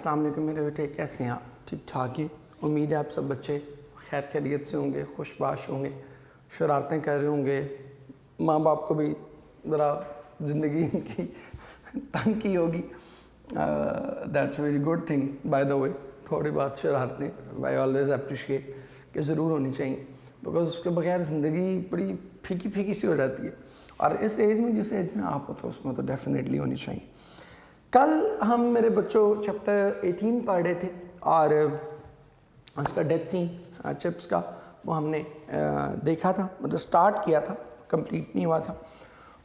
अस्सलाम वालेकुम मेरे बेटे, कैसे हैं आप? ठीक ठाक हैं। उम्मीद है आप सब बच्चे खैर खैरियत से होंगे, खुशबाश होंगे, शरारतें कर रहे होंगे, माँ बाप को भी ज़रा ज़िंदगी की तंग की होगी। That's very good thing by the way. थोड़ी बहुत शरारतें आई ऑलवेज अप्रिशिएट कि ज़रूर होनी चाहिए, बिकॉज उसके बगैर ज़िंदगी बड़ी फीकी फीकी सी हो जाती है। और इस एज में, जिस एज में आप हो, तो उसमें तो डेफिनेटली होनी चाहिए। कल हम मेरे बच्चों चैप्टर 18 पढ़ रहे थे और उसका डेथ सीन चिप्स का वो हमने देखा था, मतलब स्टार्ट किया था, कंप्लीट नहीं हुआ था।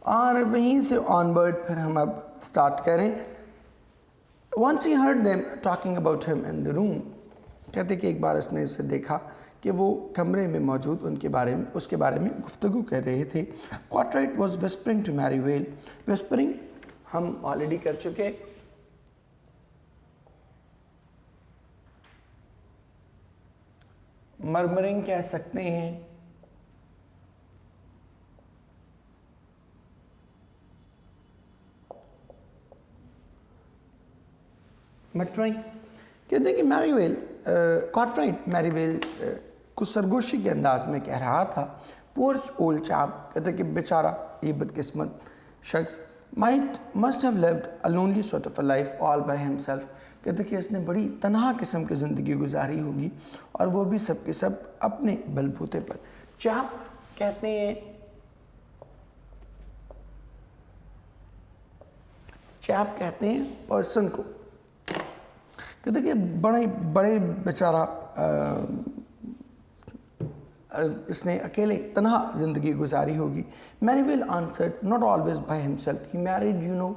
और वहीं से ऑनवर्ड फिर हम अब स्टार्ट करें। Once he heard them talking about him in the room, कहते कि एक बार उसने उसे देखा कि वो कमरे में मौजूद उसके बारे में गुफ्तगू कर रहे थे। क्वार्टराइट वॉज विस्परिंग टू मैरीवेल। विस्परिंग हम ऑलरेडी कर चुके। मर्मरिंग कह सकते हैं। मटरिंग कहते हैं कि मैरीवेल, क्वार्टराइट मैरीवेल कुछ सरगोशी के अंदाज में कह रहा था। पुअर ओल्ड चैप, कहते कि बेचारा ये बदकिस्मत शख्स must have lived a lonely sort of a life all by himself। कहते कि इसने बड़ी तनहा किस्म की ज़िंदगी गुजारी होगी, और वो भी सब के सब अपने बलबूते पर। चैप कहते हैं, चैप कहते हैं पर्सन को। कहते कि बड़े बेचारा इसने अकेले तनहा ज़िंदगी गुजारी होगी। Merivale answered, not always by himself, he married you know.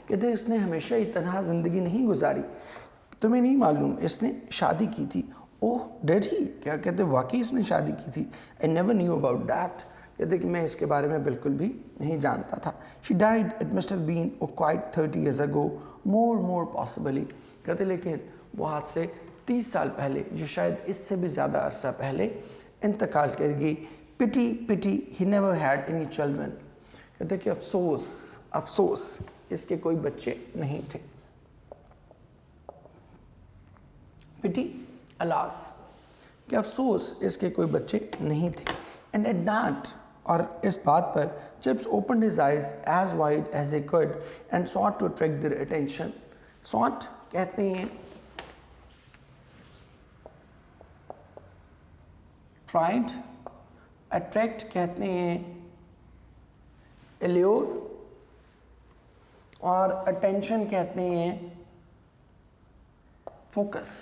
कहते इसने हमेशा ही तनहा ज़िंदगी नहीं गुजारी, तुम्हें नहीं मालूम, इसने शादी की थी। ओह डिड ही, क्या कहते वाकई इसने शादी की थी। I never knew about that. कहते कि मैं इसके बारे में बिल्कुल भी नहीं जानता था। She died, it must have been quite 30 years ago, more possibly. कहते लेकिन वो आज से 30 साल पहले, जो शायद इससे भी ज़्यादा अरसा पहले इंतकाल कर गई। Pity he never had any children. कहते कि अफसोस इसके कोई बच्चे नहीं थे। पिटी, अलास, कि अफसोस इसके कोई बच्चे नहीं थे। एंड एट दैट, और इस बात पर, Chips opened his eyes as wide as he could and sought to attract their attention. Sought कहते हैं ट्राइड, अट्रैक्ट कहते हैं एल्योर, और अटेंशन कहते हैं फोकस।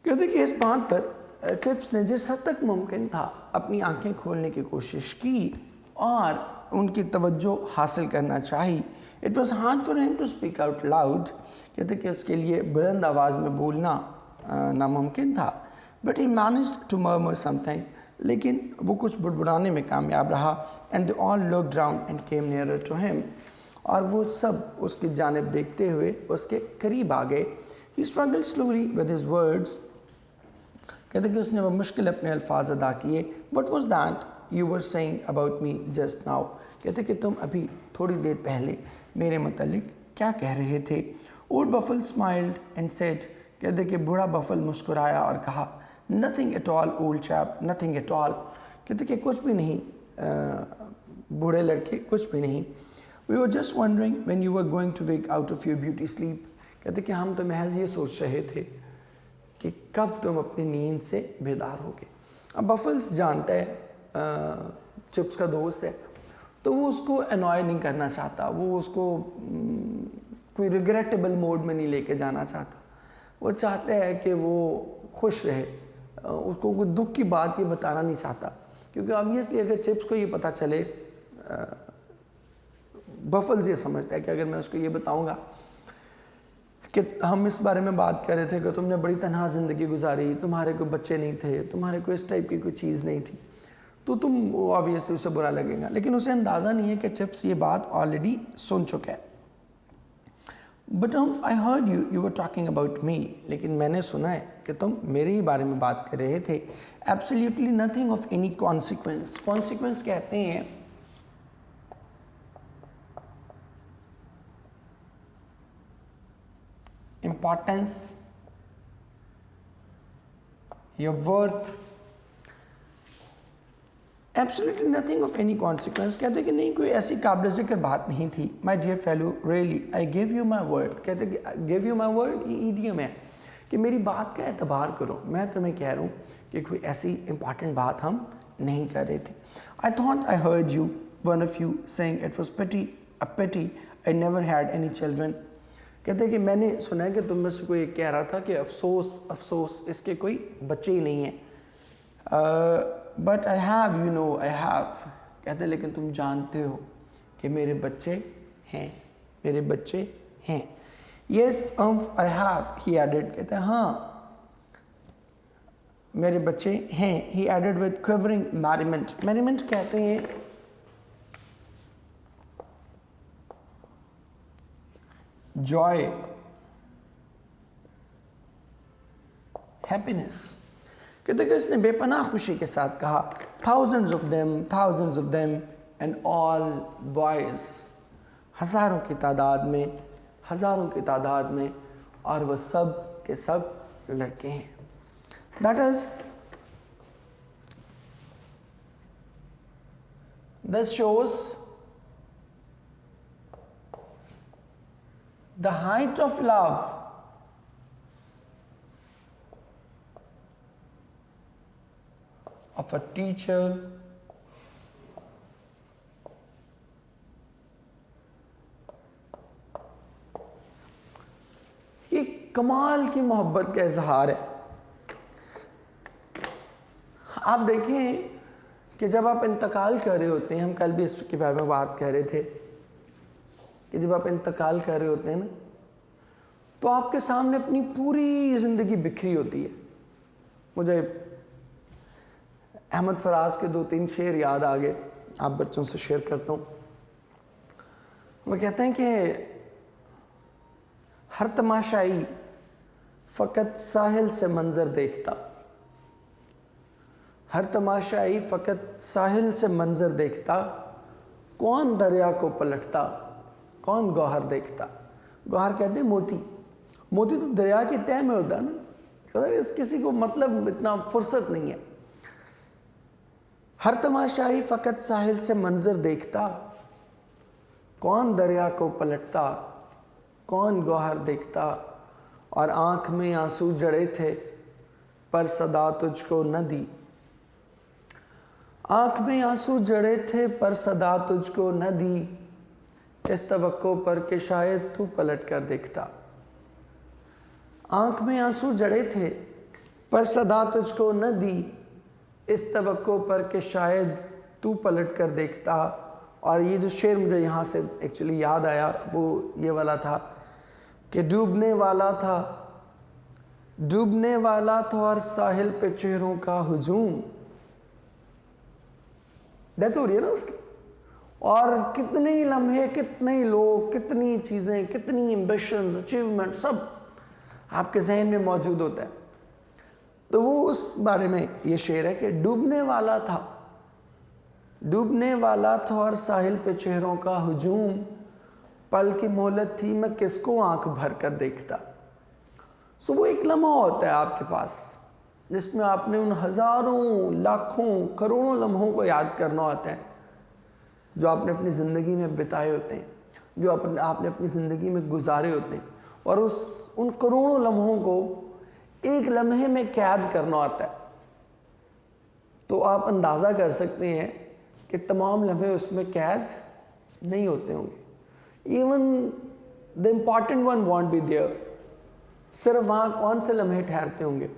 कहते कि इस बात पर चिप्स ने जिस हद तक मुमकिन था अपनी आंखें खोलने की कोशिश की और उनकी तवज्जो हासिल करना चाही। It was hard for him to speak out loud. कहते कि उसके लिए बुलंद आवाज़ में बोलना नामुमकिन था। But he managed to murmur something, लेकिन वो कुछ बुड़बुड़ाने में कामयाब रहा। And they all looked round and came nearer to him, और वो सब उसकी जानिब देखते हुए उसके करीब आ गए। He struggled slowly with his words. कहते कि उसने वो मुश्किल अपने अल्फाज अदा किए। What was that you were saying about me just now. कहते कि तुम अभी थोड़ी देर पहले मेरे मुतल्लिक क्या कह रहे थे। Old baffle smiled and said. कहते कि बूढ़ा बफल मुस्कुराया और कहा, nothing at all old chap, nothing at all. कहते कि कुछ भी नहीं बूढ़े लड़के, कुछ भी नहीं। We were just wondering when you were going to wake out of your beauty sleep. कहते कि हम तो महज ये सोच रहे थे कि कब तुम अपनी नींद से बेदार होगे। अब बफल्स जानता है चिप्स का दोस्त है, तो वो उसको अनॉय नहीं करना चाहता, वो उसको कोई रिग्रेटेबल मोड में नहीं लेके जाना चाहता। वो चाहता है कि वो खुश रहे, उसको कोई दुख की बात ये बताना नहीं चाहता, क्योंकि ऑब्वियसली अगर चिप्स को ये पता चले, बफल्स ये समझता है कि अगर मैं उसको ये बताऊंगा कि हम इस बारे में बात कर रहे थे कि तुमने बड़ी तनहा ज़िंदगी गुजारी, तुम्हारे कोई बच्चे नहीं थे, तुम्हारे कोई इस टाइप की कोई चीज़ नहीं थी, तो तुम ऑब्वियसली उसे बुरा लगेगा। लेकिन उसे अंदाज़ा नहीं है कि चिप्स ये बात ऑलरेडी सुन चुका है। But I heard you were talking about me. लेकिन मैंने सुना है कि तुम मेरे ही बारे में बात कर रहे थे। Absolutely nothing of any consequence. Consequence कहते हैं importance, your worth, absolutely nothing of any consequence. कहते कि नहीं कोई ऐसी काबिल ज़िक्र बात नहीं थी। My dear fellow really I give you my word. कहते कि गिव यू माई वर्ड ये ईडियम है कि मेरी बात का एतबार करो। मैं तुम्हें कह रहा हूँ कि कोई ऐसी इंपॉर्टेंट बात हम नहीं कर रहे थे। I thought I heard you one of you saying it was a pity I never had any children. कहते कि मैंने सुना है कि तुम में से कोई कह रहा था कि अफसोस अफसोस इसके कोई बच्चे ही नहीं हैं। But I have you know I have. कहते लेकिन तुम जानते हो कि मेरे बच्चे हैं, मेरे बच्चे हैं। Yes I have he added. कहते हैं हाँ मेरे बच्चे हैं। He added with quivering merriment. Merriment कहते हैं जॉय, हैप्पीनेस। कहते कि इसने बेपनाह खुशी के साथ कहा thousands of them and all boys. हज़ारों की तादाद में, हज़ारों की तादाद में, और वह सब के सब लड़के हैं। That is this shows the height of love of a teacher ये कमाल की मोहब्बत का इजहार है। आप देखें कि जब आप इंतकाल कर रहे होते हैं, हम कल भी इसके बारे में बात कर रहे थे कि जब आप इंतकाल कर रहे होते हैं ना, तो आपके सामने अपनी पूरी ज़िंदगी बिखरी होती है। मुझे अहमद फराज के 2-3 शेर याद आ गए, आप बच्चों से शेयर करता हूँ। वो कहते हैं कि हर तमाशाई फ़कत साहिल से मंज़र देखता, हर तमाशाई फ़कत साहिल से मंज़र देखता, कौन दरिया को पलटता, कौन गौहर देखता। गौहर कहते हैं मोती। मोती तो दरिया की तह में होता है ना, इस किसी को मतलब इतना फुर्सत नहीं है। हर तमाशाई फ़कत साहिल से मंज़र देखता, कौन दरिया को पलटता, कौन गौहर देखता। और आँख में आंसू जड़े थे पर सदा तुझको न दी, आँख में आंसू जड़े थे पर सदा तुझको न दी, इस तवक्को पर कि शायद तू पलट कर देखता। आँख में आंसू जड़े थे पर सदा तुझको न दी, इस तवक्को पर कि शायद तू पलट कर देखता। और ये जो शेर मुझे यहाँ से एक्चुअली याद आया वो ये वाला था कि डूबने वाला था, डूबने वाला था और साहिल पे चेहरों का हुजूम। डेथ हो रही है ना उसकी, और कितने ही लम्हे, कितने ही लोग, कितनी चीज़ें, कितनी एम्बिशंस, अचीवमेंट सब आपके जहन में मौजूद होता है। तो वो उस बारे में ये शेर है कि डूबने वाला था, डूबने वाला था और साहिल पे चेहरों का हुजूम, पल की मोहलत थी मैं किसको आंख भर कर देखता। सो वो एक लम्हा होता है आपके पास जिसमें आपने उन हज़ारों, लाखों, करोड़ों लम्हों को याद करना होता है जो आपने अपनी ज़िंदगी में बिताए होते हैं, जो आपने अपनी ज़िंदगी में गुजारे होते हैं, और उन करोड़ों लम्हों को एक लम्हे में कैद करना आता है। तो आप अंदाज़ा कर सकते हैं कि तमाम लम्हे उसमें कैद नहीं होते होंगे। Even the important one won't be there. सिर्फ वहाँ कौन से लम्हे ठहरते होंगे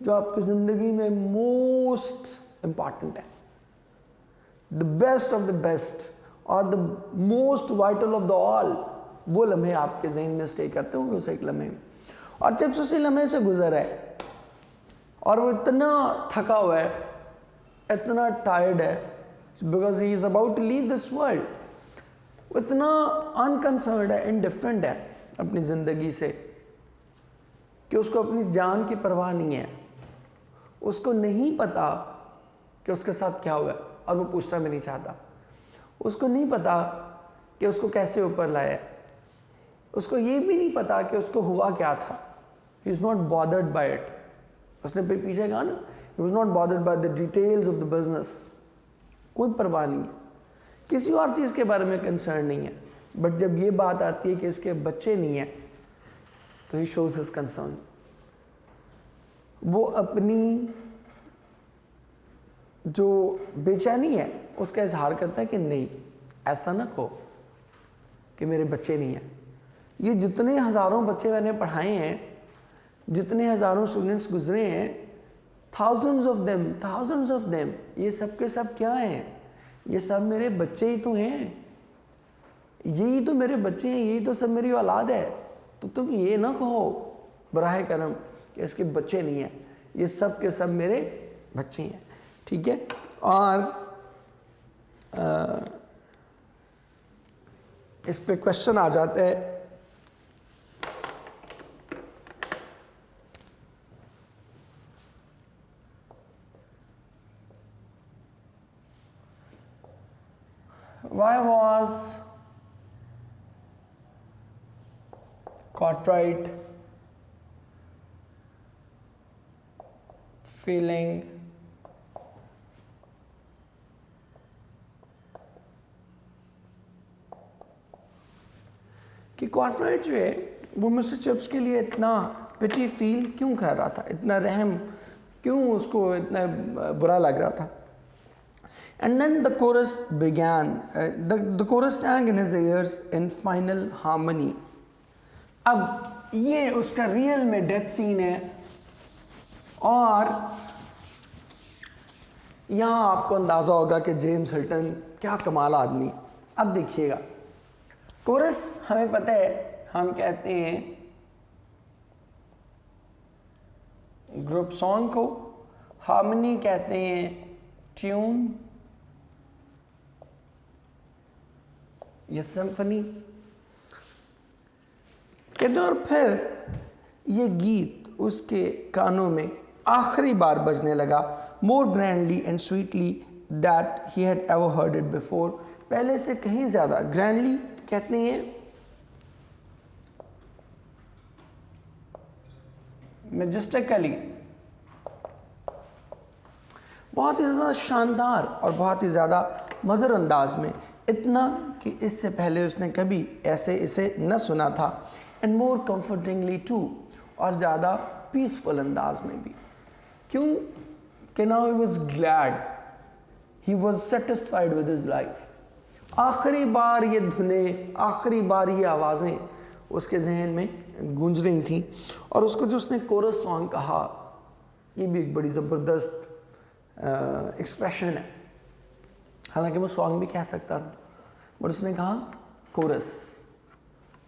जो आपकी ज़िंदगी में मोस्ट इम्पॉर्टेंट है, the best of the best और the most vital of the all. वो लम्हे आपके जहन में स्टे करते होंगे उस एक लम्हे में। और जब उसी लम्हे से गुजर है और वो इतना थका हुआ है, इतना टायर्ड है, because he is about to leave this world, वो इतना अनकंसर्न्ड है, इनडिफरेंट है अपनी ज़िंदगी से कि उसको अपनी जान की परवाह नहीं है। उसको नहीं पता कि उसके साथ क्या हुआ है और वो पूछना भी नहीं चाहता। उसको नहीं पता कि उसको कैसे ऊपर लाया है। उसको ये भी नहीं पता कि उसको हुआ क्या था। He is not bothered by it. उसने पीछे कहा ना, he was not bothered by the details of the business. कोई परवाह नहीं है, किसी और चीज़ के बारे में कंसर्न नहीं है। बट जब ये बात आती है कि इसके बच्चे नहीं हैं, तो ही शोज हिज कंसर्न। वो अपनी जो बेचैनी है उसका इजहार करता है कि नहीं, ऐसा ना कहो कि मेरे बच्चे नहीं हैं। ये जितने हज़ारों बच्चे मैंने पढ़ाए हैं, जितने हज़ारों स्टूडेंट्स गुजरे हैं, थाउजेंड्स ऑफ देम, ये सब के सब क्या हैं? ये सब मेरे बच्चे ही तो हैं, यही तो मेरे बच्चे हैं, यही तो सब मेरी औलाद है। तो तुम ये ना कहो बराह करम कि इसके बच्चे नहीं हैं, ये सब के सब मेरे बच्चे हैं। ठीक है। और इस पे क्वेश्चन आ जाता है, why was Cartwright feeling कि Cartwright जो है वो मिस्टर चिप्स के लिए इतना पिटी फील क्यों कर रहा था, इतना रहम क्यों उसको इतना बुरा लग रहा था। And then the chorus began. The chorus sang in his ears in final harmony. अब ये उसका रियल में डेथ सीन है, और यहाँ आपको अंदाज़ा होगा कि जेम्स हिल्टन क्या कमाल आदमी है। अब देखिएगा, कोरस हमें पता है, हम कहते हैं ग्रुप सॉन्ग को, हार्मनी कहते हैं ट्यून या सिम्फनी कहते हैं। और फिर ये गीत उसके कानों में आखिरी बार बजने लगा, more grandly and sweetly that he had ever heard it before. पहले से कहीं ज़्यादा ग्रैंडली कहते हैं मैजेस्टिकली, बहुत ही ज़्यादा शानदार और बहुत ही ज़्यादा मधुर अंदाज में, इतना कि इससे पहले उसने कभी ऐसे इसे न सुना था। एंड मोर कंफर्टिंगली टू, और ज़्यादा पीसफुल अंदाज में भी। क्यों कि now he was glad, he was satisfied with his life. आखिरी बार ये धुनें, आखिरी बार ये आवाज़ें उसके जहन में गूंज रही थी। और उसको जो उसने कोरस सॉन्ग कहा, ये भी एक बड़ी ज़बरदस्त एक्सप्रेशन है। हालांकि वो सॉन्ग भी कह सकता था, बट उसने कहा कोरस।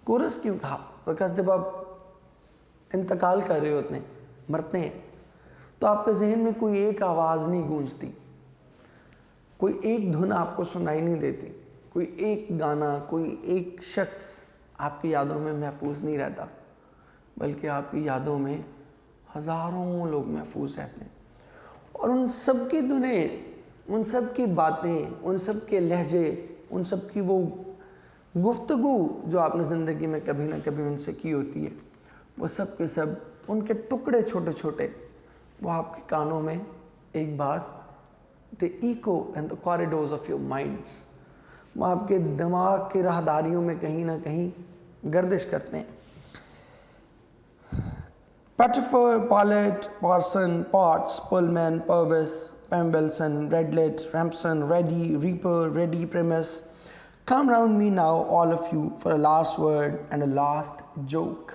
कोरस क्यों कहा? बिकॉज जब आप इंतकाल कर रहे होते हैं, मरते हैं, तो आपके जहन में कोई एक आवाज़ नहीं गूंजती, कोई एक धुन आपको सुनाई नहीं देती, कोई एक गाना, कोई एक शख्स आपकी यादों में महफूज नहीं रहता, बल्कि आपकी यादों में हज़ारों लोग महफूज रहते हैं। और उन सब की धुनें, उन सब की बातें, उन सब के लहजे, उन सब की वो गुफ्तगू जो आपने ज़िंदगी में कभी ना कभी उनसे की होती है, वो सब के सब उनके टुकड़े छोटे छोटे वो आपके कानों में एक बार the echo and the corridors of your minds, वो आपके दिमाग की राहदारियों में कहीं ना कहीं गर्दिश करते हैं। Pettifer, Pollitt, Parson, Potts, Pullman, Purvis, Pembilson, Redlet, Rampson, Reddy, Reaper, Reddy, Primus, come round me now, all of you, for a last word and a last joke.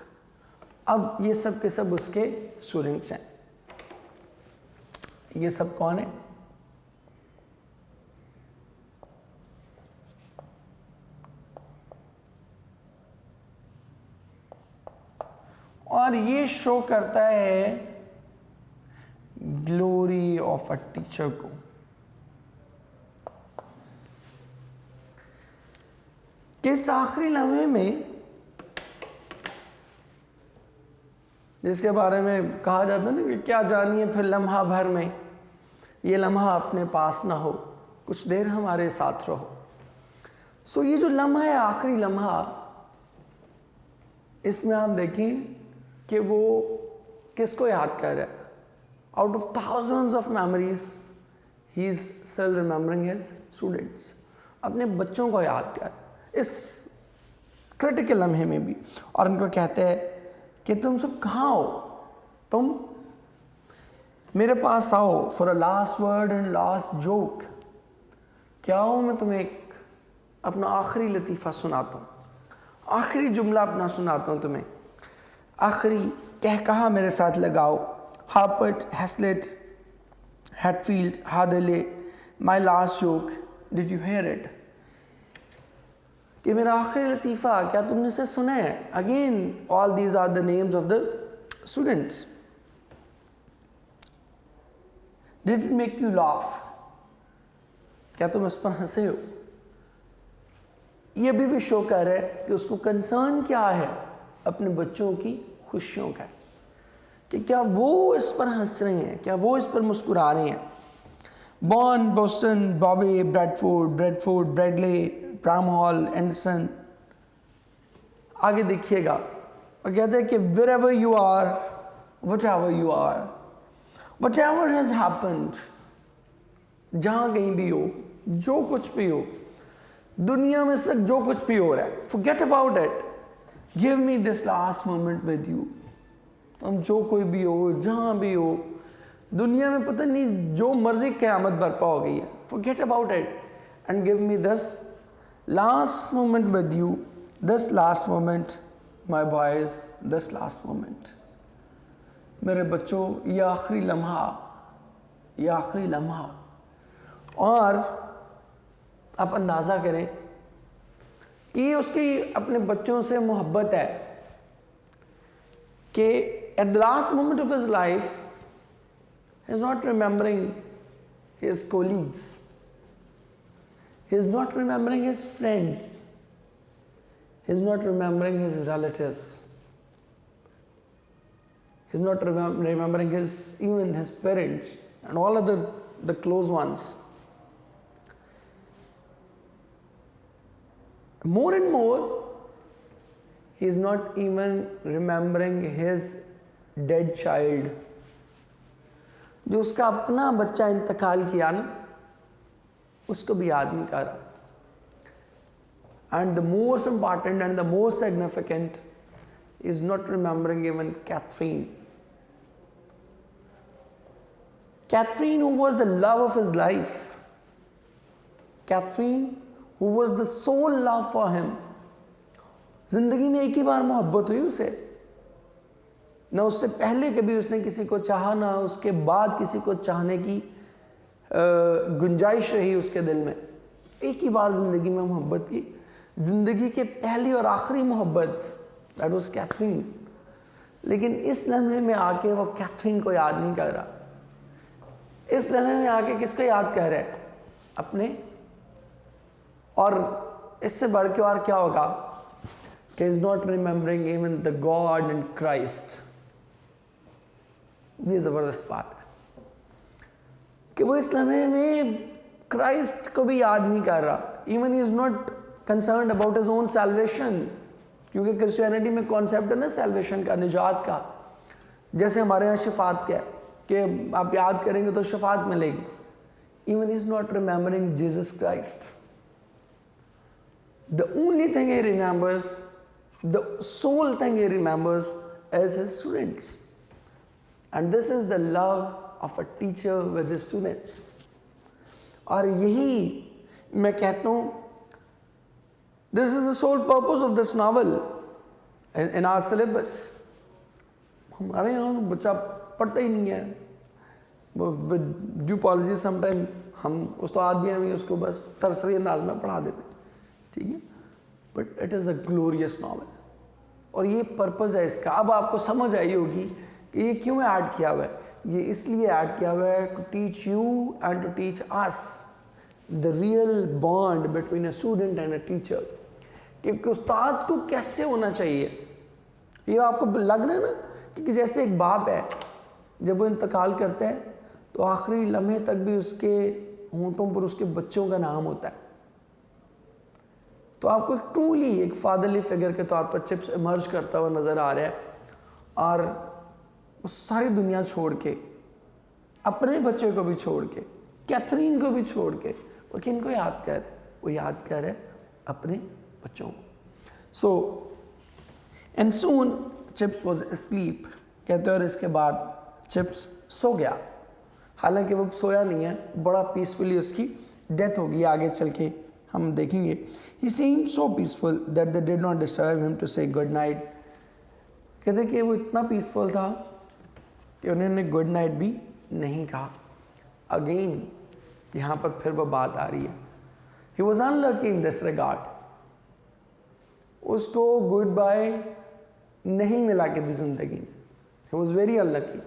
अब ये सब के सब उसके स्टूडेंट्स हैं। ये सब कौन है? और ये शो करता है ग्लोरी ऑफ अ टीचर को। किस आखिरी लम्हे में, जिसके बारे में कहा जाता है ना कि क्या जानिए फिर लम्हा भर में, ये लम्हा अपने पास ना हो, कुछ देर हमारे साथ रहो। सो ये जो लम्हा है, आखिरी लम्हा, इसमें आप देखें कि वो किसको याद कर रहा है। Out of thousands of memories he is still remembering his students, अपने बच्चों को याद कर इस क्रिटिकल लम्हे में भी। और उनको कहते हैं कि तुम सब कहाँ हो, तुम मेरे पास आओ for a last word and last joke. क्या हो, मैं तुम्हें एक अपना आखिरी लतीफ़ा सुनाता हूँ, आखिरी जुमला अपना सुनाता हूँ तुम्हें, आखिरी कहा मेरे साथ लगाओ। Harpert, Haslet, Hatfield, Hardley, my last joke, did you hear it? कि मेरा आखिरी लतीफ़ा, क्या तुमने इसे सुना है? Again all these are the names of the students. Did it make you laugh? क्या तुम इस पर हंसे हो? ये भी शो कर रहा है कि उसको कंसर्न क्या है अपने बच्चों की खुशियों का, कि क्या वो इस पर हंस रहे हैं, क्या वो इस पर मुस्कुरा रहे हैं। Bourne, Boston, Bobby, Bradford, Bradley, Bramhall, Anderson, आगे देखिएगा। और कहते हैं कि wherever you are, whatever you are, whatever has happened, जहाँ कहीं भी हो, जो कुछ भी हो, दुनिया में सब जो कुछ भी हो रहा है, forget about it, give me this last moment with you। हम जो कोई भी हो, जहाँ भी हो, दुनिया में पता नहीं जो मर्जी क़यामत बरपा हो गई है, forget about it and give me this last moment with you, this last moment, my boys, this last moment। मेरे बच्चों, ये आखिरी लम्हा, ये आखिरी लम्हा। और आप अंदाज़ा करें कि उसकी अपने बच्चों से मोहब्बत है कि at the last moment of his life he is not remembering his colleagues, he is not remembering his friends, he is not remembering his relatives, he is not remembering even his parents and all other the close ones. More and more, he is not even remembering his dead child, जो उसका अपना बच्चा इंतकाल किया ना, उसको भी याद नहीं कर रहा। And the most important and the most significant is not remembering even Catherine. Catherine who was the love of his life, Catherine who was the sole love for him। जिंदगी में एक ही बार मोहब्बत हुई उसे, ना उससे पहले कभी उसने किसी को चाहा, ना उसके बाद किसी को चाहने की गुंजाइश रही उसके दिल में। एक ही बार ज़िंदगी में मोहब्बत की, ज़िंदगी के पहली और आखिरी मोहब्बत, दैट वाज कैथरीन। लेकिन इस लम्हे में आके वो कैथरीन को याद नहीं कर रहा। इस लम्हे में आके किसको याद कर रहा है? अपने। और इससे बढ़ के और क्या होगा कि is not remembering even the God and Christ. ये ज़बरदस्त बात है कि वो इस लम्हे में क्राइस्ट को भी याद नहीं कर रहा। Even he is not concerned about his own salvation, क्योंकि क्रिश्चियनिटी में कॉन्सेप्ट है ना सैल्वेशन का, निजात का। जैसे हमारे यहाँ शफात का है कि आप याद करेंगे तो शफात मिलेगी। Even he is not remembering Jesus Christ. The only thing he remembers, the sole thing he remembers as his students. And this is the love of a teacher with his students। और यही मैं कहता हूँ, this is the sole purpose of this novel in our syllabus। हमारे यहाँ बच्चा पढ़ता ही नहीं है, with due apology sometimes हम उस्ताद भी हैं, उसको बस सरसरी अंदाज में पढ़ा देते हैं, ठीक है। But it is a glorious novel। और ये पर्पज़ है इसका। अब आपको समझ आई होगी ये क्यों ऐड किया हुआ है। ये इसलिए ऐड किया हुआ है to teach you and to teach us the real bond between a student and a teacher, कि उस्ताद को कैसे होना चाहिए। ये आपको लग रहा है ना कि जैसे एक बाप है, जब वो इंतकाल करते हैं तो आखिरी लम्हे तक भी उसके होंठों पर उसके बच्चों का नाम होता है। तो आपको एक ट्रूली एक फादरली फिगर के तौर पर चिप्स इमर्ज करता हुआ नज़र आ रहा है, और वो सारी दुनिया छोड़ के, अपने बच्चे को भी छोड़ के, कैथरीन को भी छोड़ के, वो किन को याद कर रहे? वो याद कर रहे अपने बच्चों को। So and soon chips was asleep, कहते हैं, और इसके बाद चिप्स सो गया। हालांकि वो सोया नहीं है, बड़ा पीसफुली उसकी डेथ होगी, आगे चल के हम देखेंगे। ही seemed so peaceful that they did not disturb him to say good night। कहते कि वो इतना पीसफुल था कि उन्होंने गुड नाइट भी नहीं कहा। अगेन यहाँ पर फिर वो बात आ रही है, he was unlucky in this regard, उसको गुड बाय नहीं मिला कभी जिंदगी में, he was very unlucky.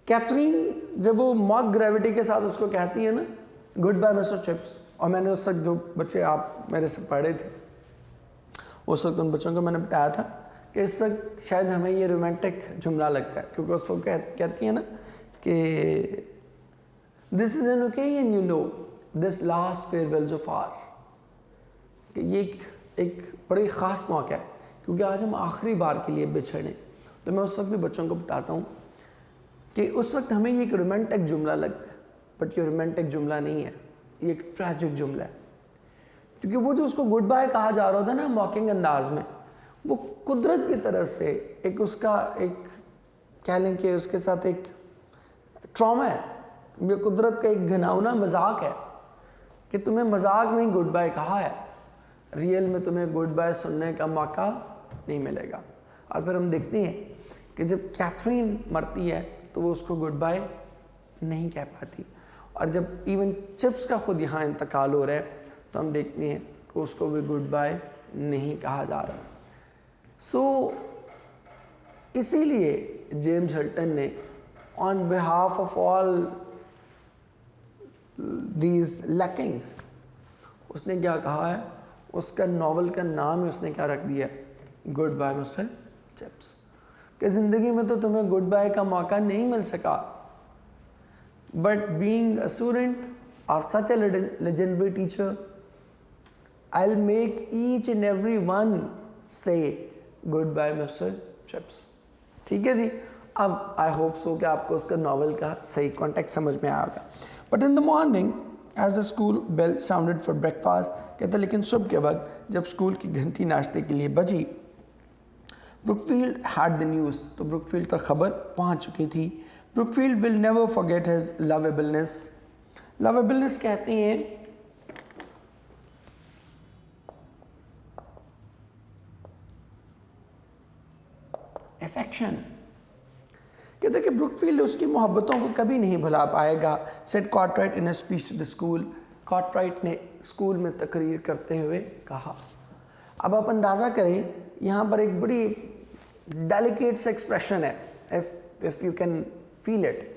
Catherine जब वो मॉक ग्रेविटी के साथ उसको कहती है ना गुड बाय मिस्टर चिप्स, और मैंने उस वक्त जो बच्चे आप मेरे से पढ़े थे उस वक्त उन बच्चों को मैंने बताया था कि इस वक्त शायद हमें ये रोमांटिक जुमला लगता है, क्योंकि उस वक्त कहती है ना कि this is an occasion you know this last farewells of our, कि ये एक बड़ी ख़ास मौका है क्योंकि आज हम आखिरी बार के लिए बिछड़े। तो मैं उस वक्त भी बच्चों को बताता हूँ कि उस वक्त हमें ये एक रोमांटिक जुमला लगता है, बट ये रोमांटिक जुमला नहीं है, ये एक ट्रैजिक जुमला है, क्योंकि वो जो उसको गुड बाय कहा जा रहा होता है ना मॉकिंग अंदाज में, वो कुदरत की तरफ से एक उसका एक कह लें कि उसके साथ एक ट्रॉमा है, ये कुदरत का एक घिनौना मजाक है कि तुम्हें मजाक में ही गुड बाय कहा है, रियल में तुम्हें गुड बाय सुनने का मौका नहीं मिलेगा। और फिर हम देखते हैं कि जब कैथरीन मरती है तो वो उसको गुड बाय नहीं कह पाती, और जब इवन चिप्स का खुद यहाँ इंतकाल हो रहा है तो हम देखते हैं कि उसको भी गुड बाय नहीं कहा जा रहा। सो इसीलिए जेम्स हिल्टन ने on behalf of all these lackings उसने क्या कहा है, उसका नॉवल का नाम ही उसने क्या रख दिया, गुड बाय मिस्टर चिप्स, कि ज़िंदगी में तो तुम्हें गुड बाय का मौका नहीं मिल सका, but being a student of such A legendary teacher I will make each and every one से गुड बाय मिस्टर चिप्स। ठीक है जी, अब आई होप सो कि आपको उसका नॉवल का सही कॉन्टेक्स्ट समझ में आएगा। But in the morning as the school bell sounded for breakfast, कहते लेकिन सुबह के वक्त जब स्कूल की घंटी नाश्ते के लिए बजी, ब्रुकफील्ड हैड द न्यूज़, तो ब्रुकफील्ड तक खबर पहुंच चुकी थी। Brookfield will never forget his lovableness. Lovableness कहते हैं अफेक्शन, कहते कि ब्रुकफील्ड उसकी मोहब्बतों को कभी नहीं भुला पाएगा। Said Cartwright in a speech to the school, Cartwright ने स्कूल में तकरीर करते हुए कहा। अब आप अंदाज़ा करें, यहाँ पर एक बड़ी डेलिकेट सा एक्सप्रेशन है, if you can feel it.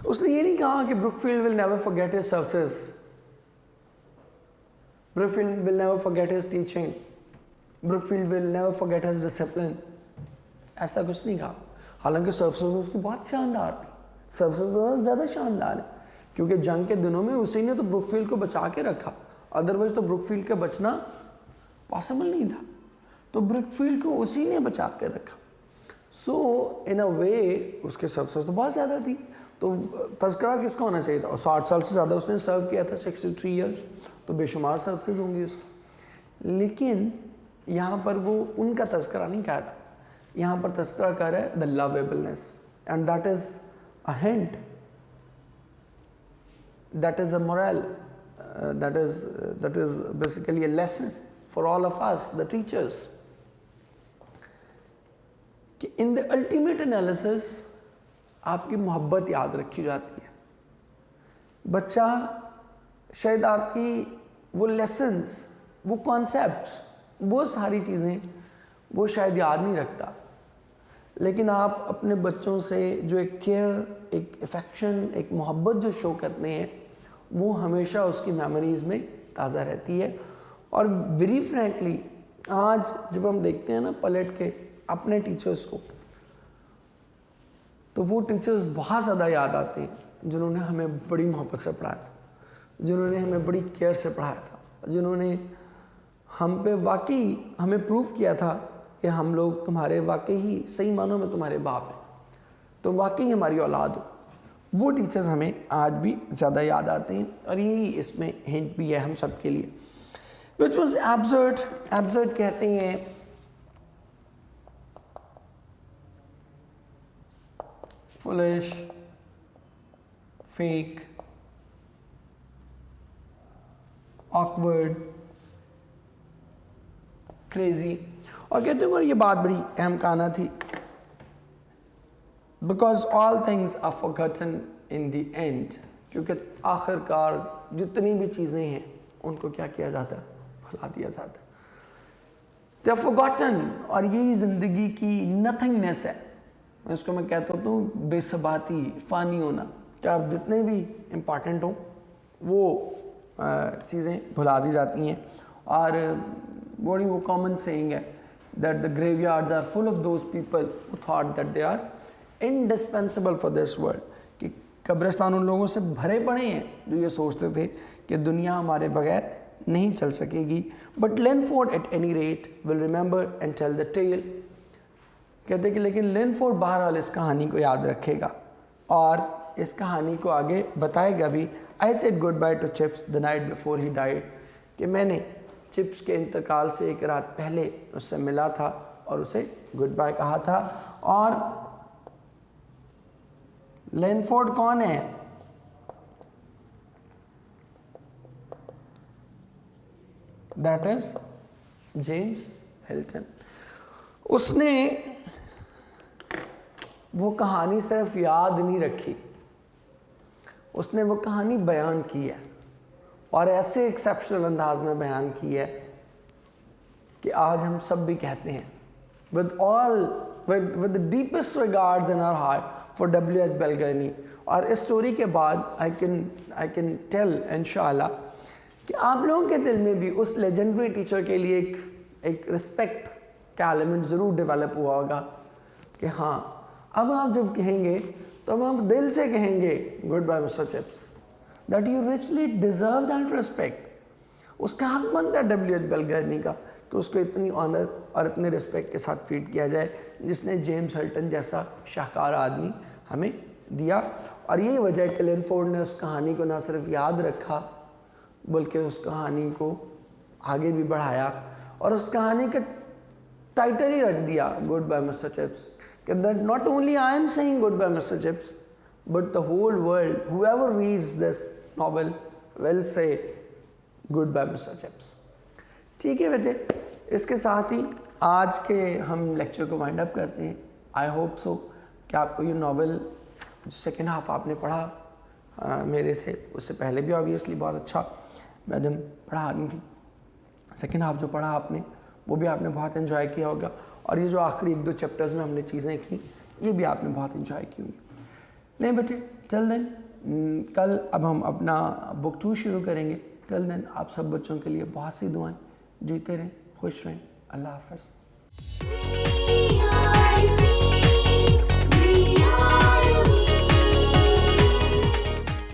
उसने ये नहीं कहा कि Brookfield will never forget his services, Brookfield will never forget his teaching, Brookfield will never forget his discipline, ऐसा कुछ नहीं कहा। हालांकि सर्विसेज उसकी बहुत शानदार थी, सर्विसेज बहुत ज़्यादा शानदार है, क्योंकि जंग के दिनों में उसी ने तो ब्रुकफील्ड को बचा के रखा, अदरवाइज तो ब्रुकफील्ड का बचना पॉसिबल नहीं था, तो ब्रुकफील्ड को उसी ने बचा के रखा। सो इन अ वे उसके सर्विसेज तो बहुत ज़्यादा थी, तो तज़किरा किसका होना चाहिए था, और 60 साल से ज़्यादा उसने सर्व किया था, 63 ईयर्स, तो बेशुमार सर्विसेज होंगी उसकी। लेकिन यहाँ पर वो उनका तज़किरा नहीं कर रहा, यहाँ पर तज़किरा कर रहा है the lovableness, and that is a hint, that is a moral, that is basically a lesson for all of us, the teachers, कि in the ultimate analysis आपकी मोहब्बत याद रखी जाती है। बच्चा शायद आपकी वो lessons, वो concepts, वो सारी चीज़ें वो शायद याद नहीं रखता, लेकिन आप अपने बच्चों से जो एक केयर, एक अफेक्शन, एक मोहब्बत जो शो करते हैं, वो हमेशा उसकी मेमोरीज़ में ताज़ा रहती है। और वेरी फ्रैंकली आज जब हम देखते हैं ना पलट के अपने टीचर्स को, तो वो टीचर्स बहुत ज़्यादा याद आते हैं जिन्होंने हमें बड़ी मोहब्बत से पढ़ाया था, जिन्होंने हमें बड़ी केयर से पढ़ाया था, जिन्होंने हम पे वाकई हमें प्रूफ किया था कि हम लोग तुम्हारे वाकई ही सही मानों में तुम्हारे बाप हैं, तुम वाकई हमारी औलाद हो। वो टीचर्स हमें आज भी ज़्यादा याद आते हैं और यही इसमें हिंट भी है हम सब के लिए। विच वॉज एब्सर्ड, एब्सर्ड कहते हैं फुलिश, फेक, ऑकवर्ड, क्रेजी। और कहते हैं और ये बात बड़ी अहम कहना थी, because all things are forgotten in the end, क्योंकि आखिरकार जितनी भी चीज़ें हैं उनको क्या किया जाता है, भुला दिया जाता है। दे आर फॉरगॉटन, और यही ज़िंदगी की नथिंगनेस है। इसको मैं कहता हूँ बेसबाती, फ़ानी होना, कि आप जितने भी इम्पॉर्टेंट हो वो चीज़ें भुला दी जाती हैं। और बड़ी वो कॉमन सेइंग है that the graveyards are full of those people who thought that they are indispensable for this world, कि कब्रिस्तान उन लोगों से भरे पड़े हैं जो ये सोचते थे कि दुनिया हमारे बगैर नहीं चल सकेगी। But Linford at any rate will remember and tell the tale. कहते कि लेकिन लिनफोर्ड बहरहाल इस कहानी को याद रखेगा और इस कहानी को आगे बताएगा भी। I said good by two chips the night before he died, कि मैंने चिप्स के इंतकाल से एक रात पहले उससे मिला था और उसे गुड बाय कहा था। और लिनफोर्ड कौन है? That is James Hilton. उसने वो कहानी सिर्फ याद नहीं रखी, उसने वो कहानी बयान की है, और ऐसे एक्सेप्शनल अंदाज में बयान की है कि आज हम सब भी कहते हैं with the deepest regards in our heart for W.H. Balgani। और इस स्टोरी के बाद आई कैन टेल इंशाल्लाह कि आप लोगों के दिल में भी उस लेजेंडरी टीचर के लिए एक रिस्पेक्ट का एलिमेंट ज़रूर डेवलप हुआ होगा कि हाँ, अब आप जब कहेंगे तो अब आप दिल से कहेंगे good bye Mister Chips, that you richly deserve that respect. उसका हक बनता है W.H. बेलगर्नी का कि उसको इतनी ऑनर और इतने रिस्पेक्ट के साथ ट्रीट किया जाए, जिसने जेम्स हिल्टन जैसा शाहकार आदमी हमें दिया। और यही वजह है कि लिनफोर्ड ने उस कहानी को ना सिर्फ याद रखा बल्कि उस कहानी को आगे भी बढ़ाया और उस कहानी का टाइटल ही रख दिया good bye Mister Chips. That not only I am saying goodbye Mr. Chips, but the whole world, whoever reads this novel will say goodbye Mr. Chips। ठीक है बेटे, इसके साथ ही आज के हम लेक्चर को वाइंड अप करते हैं। आई होप सो कि आपको ये नावल सेकेंड हाफ आपने पढ़ा मेरे से, उससे पहले भी ऑब्वियसली बहुत अच्छा मैडम पढ़ा रही थी। सेकेंड हाफ जो पढ़ा आपने वो भी आपने बहुत एंजॉय किया होगा, और ये जो आखिरी 1-2 चैप्टर्स में हमने चीज़ें की ये भी आपने बहुत एंजॉय की होंगी। नहीं बेटे, टिल देन कल अब हम अपना बुक 2 शुरू करेंगे। टिल देन आप सब बच्चों के लिए बहुत सी दुआएं, जीते रहें, खुश रहें, अल्लाह हाफ़िज़।